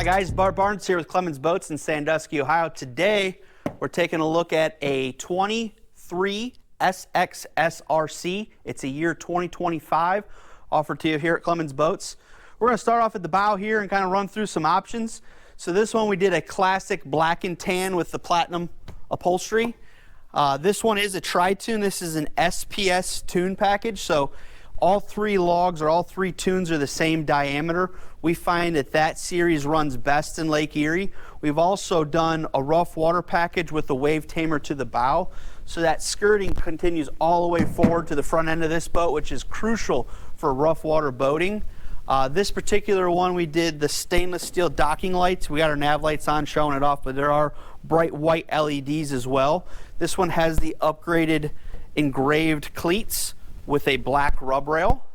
Guys, Bart Barnes here with Clemons Boats in Sandusky, Ohio. Today, we're taking a look at a 23SXSRC. It's a year 2025, offered to you here at Clemons Boats. We're going to start off at the bow here and kind of run through some options. So this one we did a classic black and tan with the platinum upholstery. This one is a tri-tune. This is an SPS tune package. So all three logs or all three tunes are the same diameter. We find that that series runs best in Lake Erie. We've also done a rough water package with the wave tamer to the bow. So that skirting continues all the way forward to the front end of this boat, which is crucial for rough water boating. This particular one, we did the stainless steel docking lights. We got our nav lights on showing it off, but there are bright white LEDs as well. This one has the upgraded engraved cleats with a black rub rail.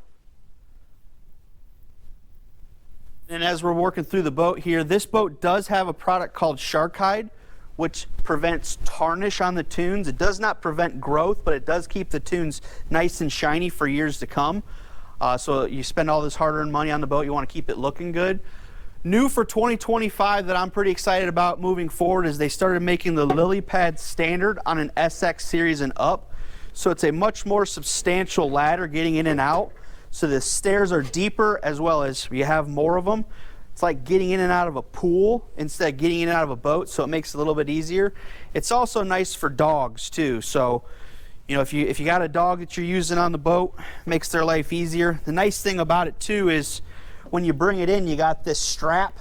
And as we're working through the boat here, this boat does have a product called Shark Hide, which prevents tarnish on the tunes. It does not prevent growth, but it does keep the tunes nice and shiny for years to come. So you spend all this hard-earned money on the boat, you want to keep it looking good. New for 2025 that I'm pretty excited about moving forward is they started making the lily pad standard on an SX series and up. So it's a much more substantial ladder getting in and out. So the stairs are deeper as well as you have more of them. It's like getting in and out of a pool instead of getting in and out of a boat, so it makes it a little bit easier. It's also nice for dogs too. So, you know, if you got a dog that you're using on the boat, it makes their life easier. The nice thing about it too is when you bring it in, you got this strap.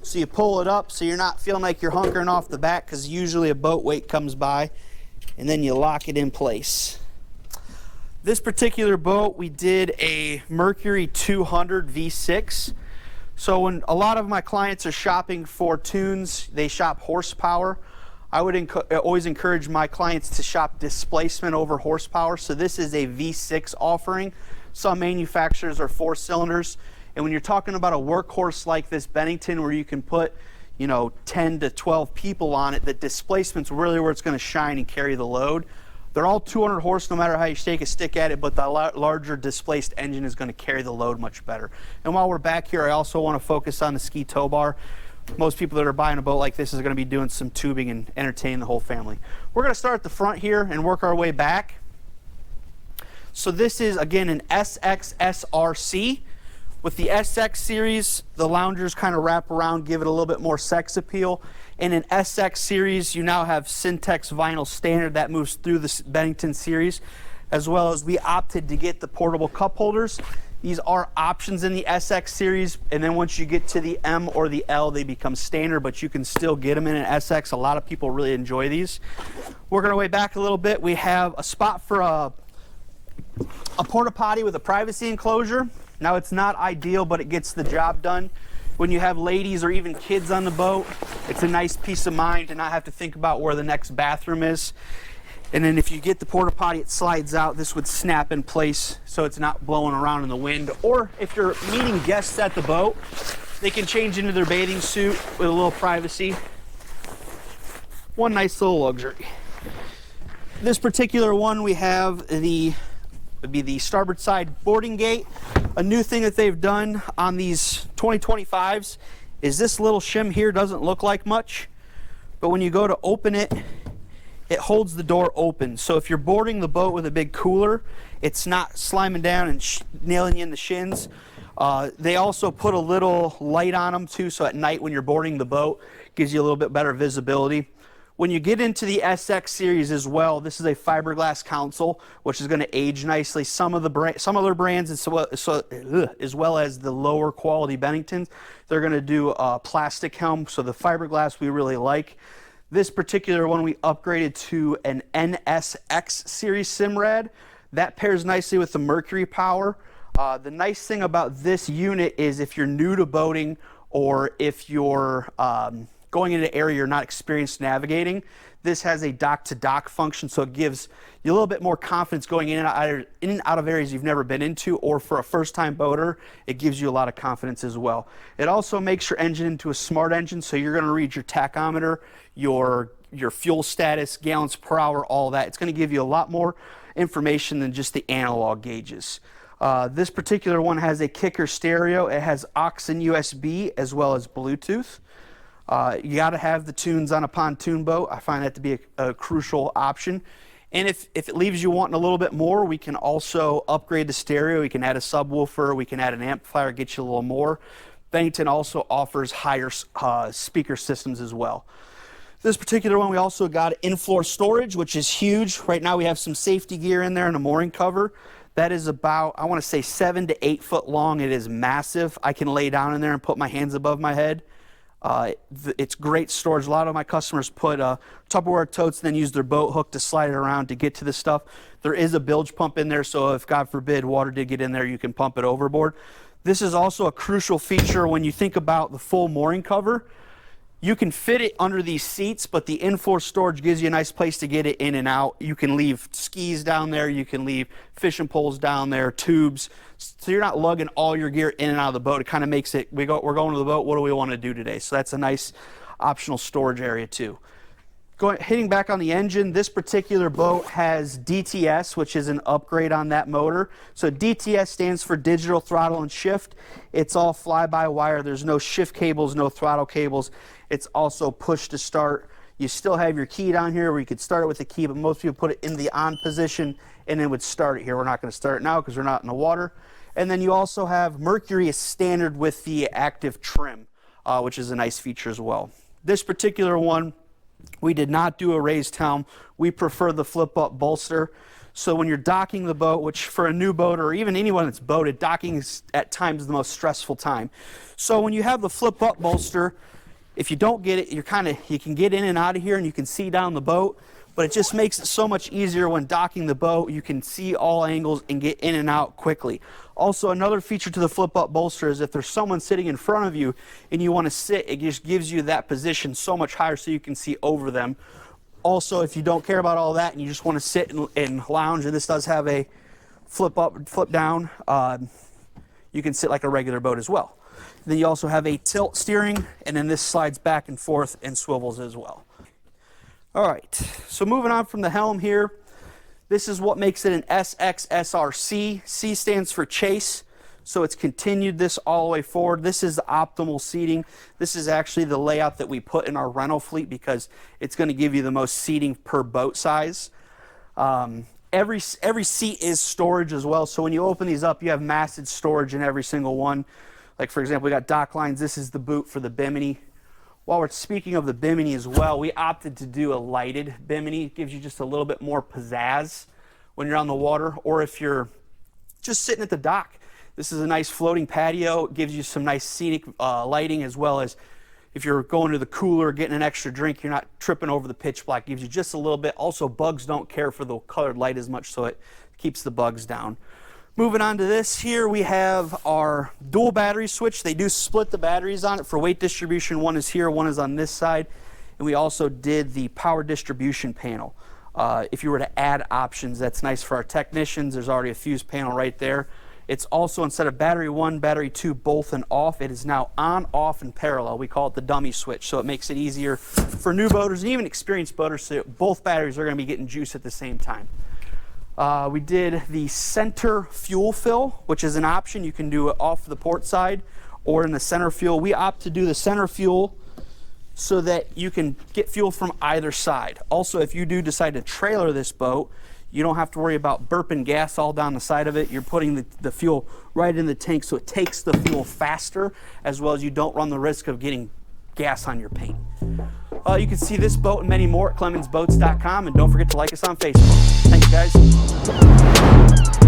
So you pull it up so you're not feeling like you're hunkering off the back, because usually a boat weight comes by, and then you lock it in place. This particular boat, we did a Mercury 200 V6. So when a lot of my clients are shopping for tunes, they shop horsepower. I would always encourage my clients to shop displacement over horsepower. So this is a V6 offering. Some manufacturers are 4 cylinders. And when you're talking about a workhorse like this Bennington, where you can put, you know, 10 to 12 people on it, the displacement's really where it's going to shine and carry the load. They're all 200 horse no matter how you shake a stick at it, but the larger displaced engine is going to carry the load much better. And while we're back here, I also want to focus on the ski tow bar. Most people that are buying a boat like this is going to be doing some tubing and entertaining the whole family. We're going to start at the front here and work our way back. So this is, again, an SXSRC. With the SX series, the loungers kind of wrap around, give it a little bit more sex appeal. In an SX series, you now have Syntex vinyl standard that moves through the Bennington series, as well as we opted to get the portable cup holders. These are options in the SX series, and then once you get to the M or the L, they become standard, but you can still get them in an SX. A lot of people really enjoy these. Working our way back a little bit, we have a spot for a porta potty with a privacy enclosure. Now, it's not ideal, but it gets the job done. When you have ladies or even kids on the boat, it's a nice peace of mind to not have to think about where the next bathroom is. And then if you get the porta potty, it slides out. This would snap in place so it's not blowing around in the wind. Or if you're meeting guests at the boat, they can change into their bathing suit with a little privacy. One nice little luxury. This particular one, we have would be the starboard side boarding gate. A new thing that they've done on these 2025s is this little shim here doesn't look like much, but when you go to open it, it holds the door open. So if you're boarding the boat with a big cooler, it's not sliming down and nailing you in the shins. They also put a little light on them too, so at night when you're boarding the boat, it gives you a little bit better visibility. When you get into the SX series as well, this is a fiberglass console, which is going to age nicely. Some other brands, as well as the lower quality Benningtons, they're going to do a plastic helm. So the fiberglass we really like. This particular one we upgraded to an NSX series Simrad. That pairs nicely with the Mercury power. The nice thing about this unit is if you're new to boating, or if you're going into an area you're not experienced navigating, this has a dock-to-dock function, so it gives you a little bit more confidence going in and out of areas you've never been into, or for a first-time boater, it gives you a lot of confidence as well. It also makes your engine into a smart engine, so you're going to read your tachometer, your fuel status, gallons per hour, all that. It's going to give you a lot more information than just the analog gauges. This particular one has a kicker stereo. It has aux and USB as well as Bluetooth. You got to have the tunes on a pontoon boat. I find that to be a crucial option. And if it leaves you wanting a little bit more, we can also upgrade the stereo. We can add a subwoofer, we can add an amplifier, get you a little more. Bennington also offers higher speaker systems as well. This particular one, we also got in-floor storage, which is huge. Right now we have some safety gear in there and a mooring cover. That is about, I want to say 7 to 8 foot long. It is massive. I can lay down in there and put my hands above my head. It's great storage. A lot of my customers put Tupperware totes and then use their boat hook to slide it around to get to the stuff. There is a bilge pump in there, so if God forbid water did get in there, you can pump it overboard. This is also a crucial feature when you think about the full mooring cover. You can fit it under these seats, but the in-floor storage gives you a nice place to get it in and out. You can leave skis down there, you can leave fishing poles down there, tubes, so you're not lugging all your gear in and out of the boat. It kind of makes it, we're going to the boat, what do we want to do today? So that's a nice optional storage area too. Hitting back on the engine, this particular boat has DTS, which is an upgrade on that motor. So DTS stands for digital throttle and shift. It's all fly-by-wire. There's no shift cables, no throttle cables. It's also push to start. You still have your key down here where you could start it with a key, but most people put it in the on position and then would start it here. We're not going to start it now because we're not in the water. And then you also have Mercury is standard with the active trim, which is a nice feature as well. This particular one, we did not do a raised helm. We prefer the flip-up bolster. So when you're docking the boat, which for a new boat or even anyone that's boated, docking is at times the most stressful time. So when you have the flip-up bolster, if you don't get it, you can get in and out of here and you can see down the boat, but it just makes it so much easier when docking the boat. You can see all angles and get in and out quickly. Also, another feature to the flip-up bolster is if there's someone sitting in front of you and you want to sit, it just gives you that position so much higher so you can see over them. Also, if you don't care about all that and you just want to sit and lounge, and this does have a flip up, flip down, you can sit like a regular boat as well. Then you also have a tilt steering, and then this slides back and forth and swivels as well. All right, so moving on from the helm here, this is what makes it an SXSRC. C stands for chase, so it's continued this all the way forward. This is the optimal seating. This is actually the layout that we put in our rental fleet because it's going to give you the most seating per boat size. Every seat is storage as well, so when you open these up, you have massive storage in every single one. Like for example, we got dock lines. This is the boot for the bimini. While we're speaking of the bimini as well, we opted to do a lighted bimini. It gives you just a little bit more pizzazz when you're on the water, or if you're just sitting at the dock. This is a nice floating patio. It gives you some nice scenic lighting, as well as if you're going to the cooler, getting an extra drink, you're not tripping over the pitch black. It gives you just a little bit. Also, bugs don't care for the colored light as much, so it keeps the bugs down. Moving on to this, here we have our dual battery switch. They do split the batteries on it for weight distribution. One is here, one is on this side. And we also did the power distribution panel. If you were to add options, that's nice for our technicians. There's already a fuse panel right there. It's also, instead of battery 1, battery 2, both and off, it is now on, off, and parallel. We call it the dummy switch, so it makes it easier for new boaters and even experienced boaters, so both batteries are going to be getting juice at the same time. We did the center fuel fill, which is an option. You can do it off the port side or in the center fuel. We opt to do the center fuel so that you can get fuel from either side. Also, if you do decide to trailer this boat, you don't have to worry about burping gas all down the side of it. You're putting the fuel right in the tank, so it takes the fuel faster, as well as you don't run the risk of getting gas on your paint. You can see this boat and many more at clemonsboats.com, and don't forget to like us on Facebook. Thanks, guys.